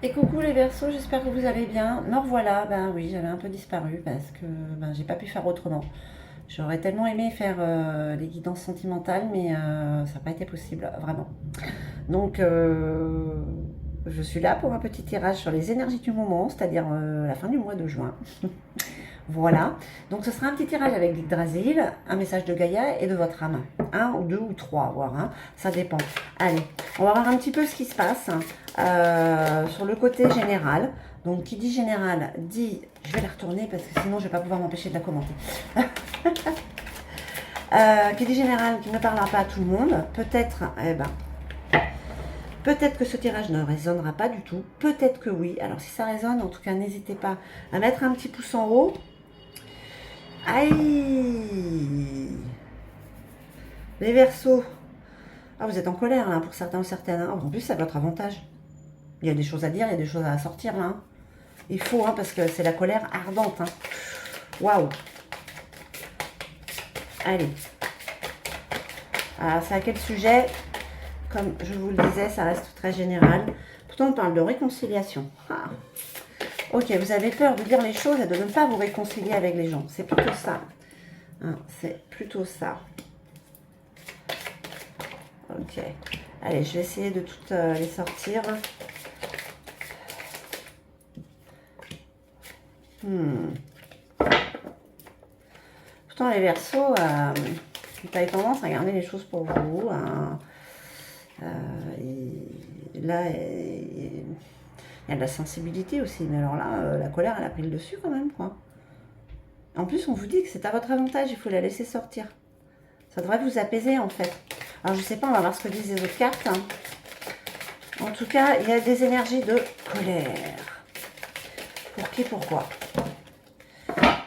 Et coucou les Verseaux, j'espère que vous allez bien. Me revoilà, ben oui, j'avais un peu disparu parce que j'ai pas pu faire autrement. J'aurais tellement aimé faire les guidances sentimentales, mais ça n'a pas été possible, vraiment. Donc, je suis là pour un petit tirage sur les énergies du moment, c'est-à-dire la fin du mois de juin. Voilà. Donc, ce sera un petit tirage avec l'Yggdrasil, un message de Gaïa et de votre âme. Un ou deux ou trois, voire, hein. Ça dépend. Allez, on va voir un petit peu ce qui se passe sur le côté général. Donc, qui dit général dit. Je vais la retourner parce que sinon, je ne vais pas pouvoir m'empêcher de la commenter. Qui dit général, qui ne parlera pas à tout le monde. Peut-être, peut-être que ce tirage ne résonnera pas du tout. Peut-être que oui. Alors, si ça résonne, en tout cas, n'hésitez pas à mettre un petit pouce en haut. Aïe! Les Verseaux. Ah, vous êtes en colère, là, pour certains ou certaines. Hein. En plus, c'est à votre avantage. Il y a des choses à dire, il y a des choses à sortir, là. Hein. Il faut, hein, parce que c'est la colère ardente. Hein. Waouh! Allez. Alors, c'est à quel sujet? Comme je vous le disais, ça reste très général. Pourtant, on parle de réconciliation. Ah. Ok, vous avez peur de dire les choses et de ne pas vous réconcilier avec les gens. C'est plutôt ça. Hein, c'est plutôt ça. Ok. Allez, je vais essayer de toutes les sortir. Pourtant, les Verseaux, vous avez tendance à garder les choses pour vous. Là, il y a de la sensibilité aussi. Mais alors là, la colère, elle a pris le dessus quand même, quoi. En plus, on vous dit que c'est à votre avantage. Il faut la laisser sortir. Ça devrait vous apaiser, en fait. Alors, je sais pas, on va voir ce que disent les autres cartes. Hein. En tout cas, il y a des énergies de colère. Pour qui, pourquoi?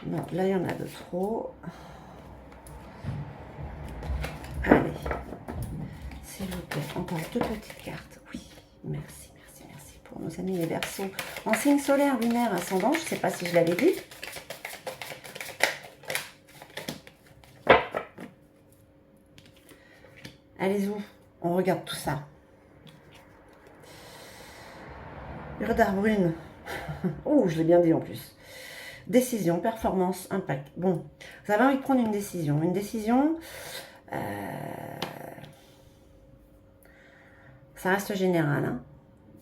Non, là, il y en a de trop. Allez. S'il vous plaît, encore deux petites cartes. Oui, merci, merci, merci pour nos amis les Verseaux. En signe solaire, lunaire, ascendant, je ne sais pas si je l'avais dit. Allez-y, on regarde tout ça. Irdar brune. Oh, je l'ai bien dit en plus. Décision, performance, impact. Bon, vous avez envie de prendre une décision. Une décision, ça reste général. Hein.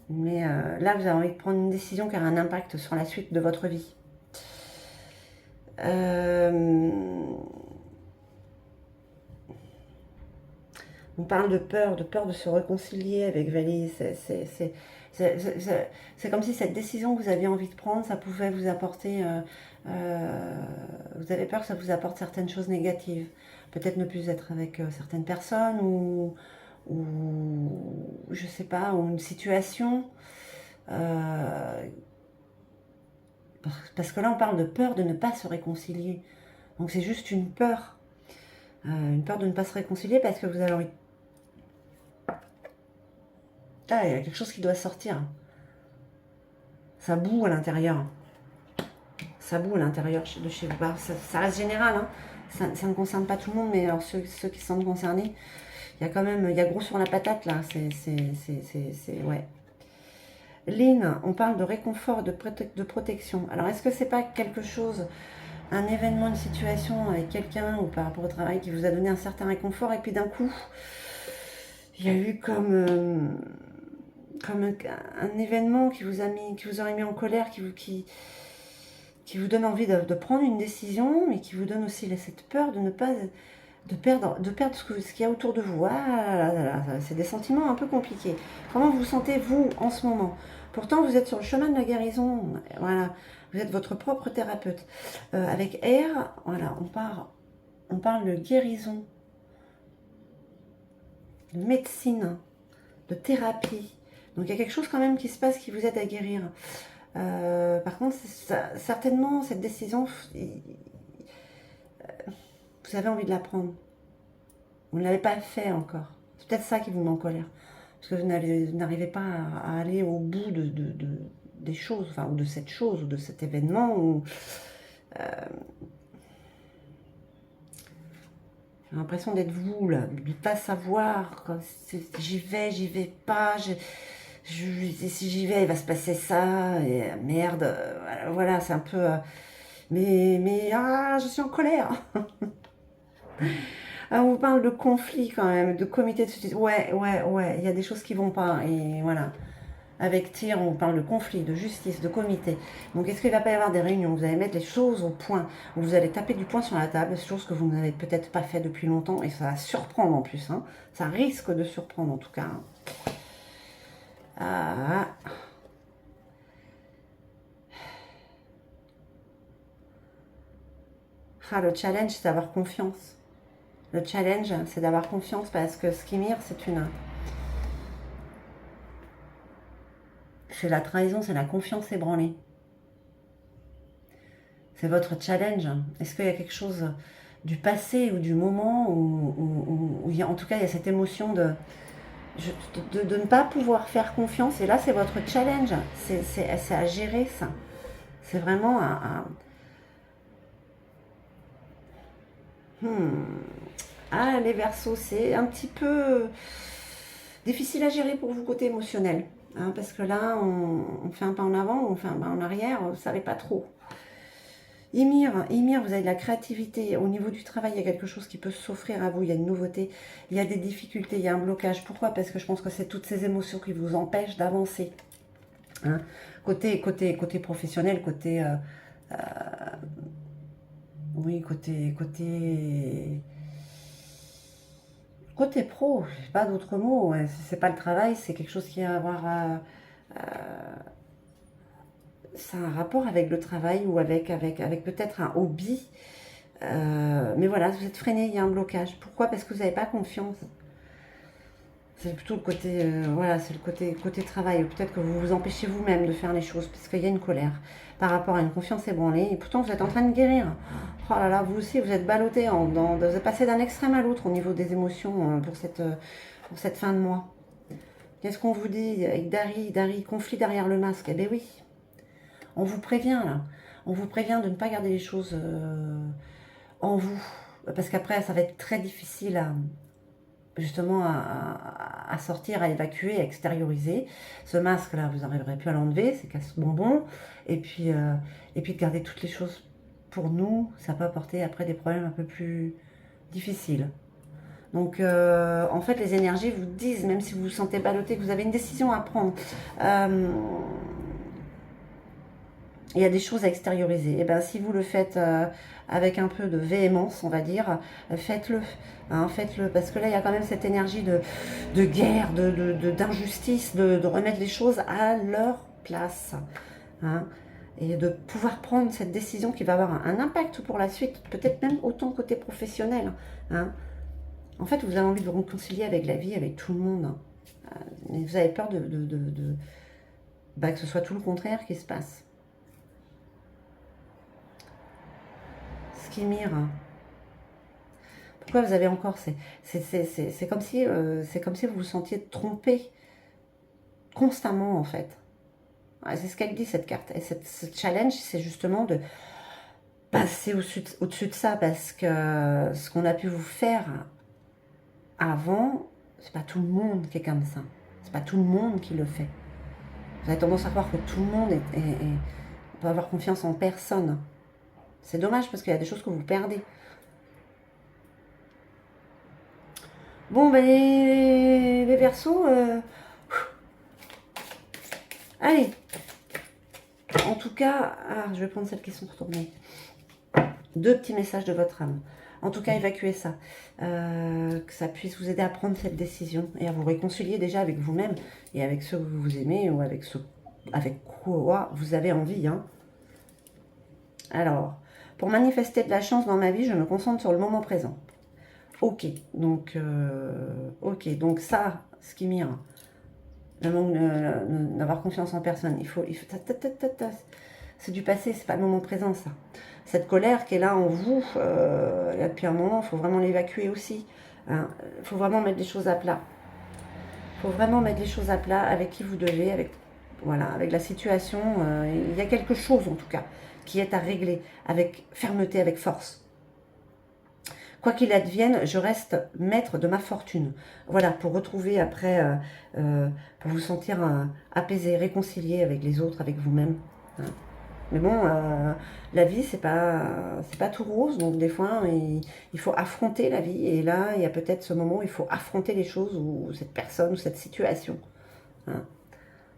Mais là, vous avez envie de prendre une décision qui a un impact sur la suite de votre vie. On parle de peur de se réconcilier avec Valie. C'est comme si cette décision que vous aviez envie de prendre, ça pouvait vous apporter... vous avez peur que ça vous apporte certaines choses négatives. Peut-être ne plus être avec certaines personnes ou je sais pas, ou une situation. Parce que là, on parle de peur de ne pas se réconcilier. Donc c'est juste une peur. Une peur de ne pas se réconcilier parce que vous avez envie... Ah, il y a quelque chose qui doit sortir. Ça boue à l'intérieur. Ça boue à l'intérieur de chez vous. Bah, ça reste général. Hein. Ça ne concerne pas tout le monde, mais alors ceux qui sont concernés, il y a quand même... Il y a gros sur la patate, là. Ouais. Lynn, on parle de réconfort, de protection. Alors, est-ce que c'est pas quelque chose, un événement, une situation avec quelqu'un ou par rapport au travail qui vous a donné un certain réconfort et puis d'un coup, il y a eu comme un événement qui vous aurait mis en colère, qui vous donne envie de prendre une décision, mais qui vous donne aussi cette peur de ne pas perdre ce qu'il y a autour de vous. Ah, c'est des sentiments un peu compliqués. Comment vous vous sentez vous en ce moment? Pourtant, vous êtes sur le chemin de la guérison. Voilà, vous êtes votre propre thérapeute. Avec R, voilà, on parle de guérison, de médecine, de thérapie. Donc il y a quelque chose quand même qui se passe qui vous aide à guérir. Par contre, certainement, cette décision, vous avez envie de la prendre. Vous ne l'avez pas fait encore. C'est peut-être ça qui vous met en colère. Parce que vous n'arrivez pas à aller au bout des choses, enfin, ou de cette chose, ou de cet événement. J'ai l'impression d'être vous, là, de ne pas savoir. J'y vais pas. Si j'y vais, il va se passer ça, et merde, voilà, c'est un peu... je suis en colère. Ah, on vous parle de conflit quand même, de comité de justice. Ouais, il y a des choses qui vont pas, et voilà. Avec tir, on parle de conflit, de justice, de comité. Donc, est-ce qu'il ne va pas y avoir des réunions où vous allez mettre les choses au point, où vous allez taper du poing sur la table, chose que vous n'avez peut-être pas fait depuis longtemps, et ça va surprendre en plus, hein. Ça risque de surprendre en tout cas. Ah. Le challenge, c'est d'avoir confiance. Le challenge, c'est d'avoir confiance parce que Skimir, c'est la trahison, c'est la confiance ébranlée. C'est votre challenge. Est-ce qu'il y a quelque chose du passé ou du moment où en tout cas, il y a cette émotion de ne pas pouvoir faire confiance? Et là, c'est votre challenge. C'est à gérer ça. C'est vraiment les Verseaux, c'est un petit peu difficile à gérer pour vous côté émotionnel. Hein, parce que là, on fait un pas en avant, on fait un pas en arrière, vous ne savez pas trop. Ymir, vous avez de la créativité. Au niveau du travail, il y a quelque chose qui peut s'offrir à vous. Il y a une nouveauté, il y a des difficultés, il y a un blocage. Pourquoi? Parce que je pense que c'est toutes ces émotions qui vous empêchent d'avancer. Hein, côté professionnel, oui, côté pro, j'ai pas d'autres mots. Ouais. C'est pas le travail, c'est quelque chose qui a à voir. C'est un rapport avec le travail ou avec peut-être un hobby. Mais voilà, vous êtes freiné, il y a un blocage. Pourquoi? Parce que vous n'avez pas confiance. C'est plutôt le côté, c'est le côté travail. Peut-être que vous vous empêchez vous-même de faire les choses parce qu'il y a une colère par rapport à une confiance ébranlée. Et pourtant, vous êtes en train de guérir. Oh là là, vous aussi, vous êtes ballotté. Vous êtes passé d'un extrême à l'autre au niveau des émotions pour cette fin de mois. Qu'est-ce qu'on vous dit avec Dari, conflit derrière le masque? Eh bien oui, on vous prévient là. On vous prévient de ne pas garder les choses en vous. Parce qu'après, ça va être très difficile justement à sortir, à évacuer, à extérioriser. Ce masque-là, vous n'arriverez plus à l'enlever, c'est casse-bonbon. Et puis de garder toutes les choses pour nous, ça peut apporter après des problèmes un peu plus difficiles. Donc, en fait, les énergies vous disent, même si vous vous sentez ballotté, que vous avez une décision à prendre. Il y a des choses à extérioriser. Et bien, si vous le faites avec un peu de véhémence, on va dire, faites-le. Hein, faites-le. Parce que là, il y a quand même cette énergie de guerre, d'injustice, de remettre les choses à leur place. Hein, et de pouvoir prendre cette décision qui va avoir un impact pour la suite, peut-être même autant côté professionnel. Hein. En fait, vous avez envie de vous réconcilier avec la vie, avec tout le monde. Mais vous avez peur que ce soit tout le contraire qui se passe. Skimir. Pourquoi vous avez encore... C'est comme si vous vous sentiez trompé constamment, en fait. C'est ce qu'elle dit, cette carte. Et ce challenge, c'est justement de passer au-dessus de ça, parce que ce qu'on a pu vous faire avant, c'est pas tout le monde qui est comme ça. C'est pas tout le monde qui le fait. Vous avez tendance à croire que tout le monde peut avoir confiance en personne. C'est dommage parce qu'il y a des choses que vous perdez. Bon, ben les Verseaux, allez. En tout cas, je vais prendre celles qui sont retournées. 2 petits messages de votre âme. En tout cas, évacuez ça. Que ça puisse vous aider à prendre cette décision et à vous réconcilier déjà avec vous-même et avec ceux que vous aimez ou avec quoi vous avez envie. Hein. Alors, pour manifester de la chance dans ma vie, je me concentre sur le moment présent. Ok, donc ça, Skimir, le manque d'avoir confiance en personne, c'est du passé, c'est pas le moment présent, ça. Cette colère qui est là en vous, là depuis un moment, il faut vraiment l'évacuer aussi. Hein. Il faut vraiment mettre les choses à plat. Il faut vraiment mettre les choses à plat avec qui vous devez, avec la situation. Il y a quelque chose, en tout cas, qui est à régler avec fermeté, avec force. Quoi qu'il advienne, je reste maître de ma fortune. Voilà, pour retrouver après, pour vous sentir apaisé, réconcilié avec les autres, avec vous-même. Hein. Mais bon, la vie, c'est pas tout rose, donc des fois, il faut affronter la vie. Et là, il y a peut-être ce moment où il faut affronter les choses, ou cette personne, ou cette situation. Hein.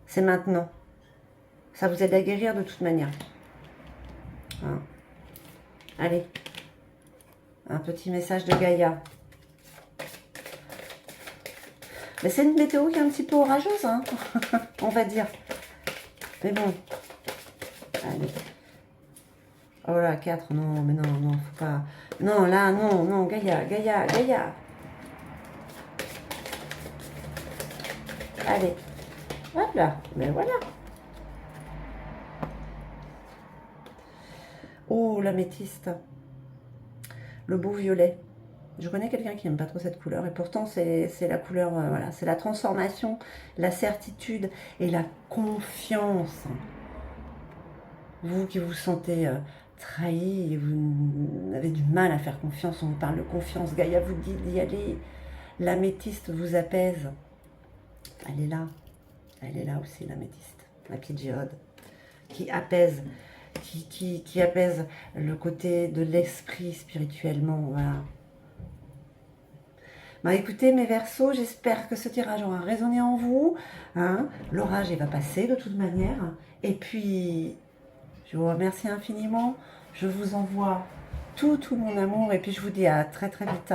C'est maintenant. Ça vous aide à guérir de toute manière. Hein. Allez, un petit message de Gaïa. Mais c'est une météo qui est un petit peu orageuse, hein, on va dire. Mais bon, allez. Oh là, 4, non, mais non, non, faut pas... Non, là, non, non, Gaïa, Gaïa, Gaïa. Allez, hop là, mais voilà. Oh, l'améthyste. Le beau violet. Je connais quelqu'un qui n'aime pas trop cette couleur, et pourtant c'est la couleur, voilà, c'est la transformation, la certitude et la confiance. Vous qui vous sentez trahi et vous avez du mal à faire confiance, on vous parle de confiance, Gaïa vous dit d'y aller, l'améthyste vous apaise. Elle est là aussi l'améthyste, la petite géode, qui apaise, qui apaise le côté de l'esprit spirituellement, voilà. Bah écoutez mes Verseaux, j'espère que ce tirage aura résonné en vous. Hein. L'orage il va passer de toute manière. Et puis, je vous remercie infiniment. Je vous envoie tout mon amour. Et puis je vous dis à très très vite.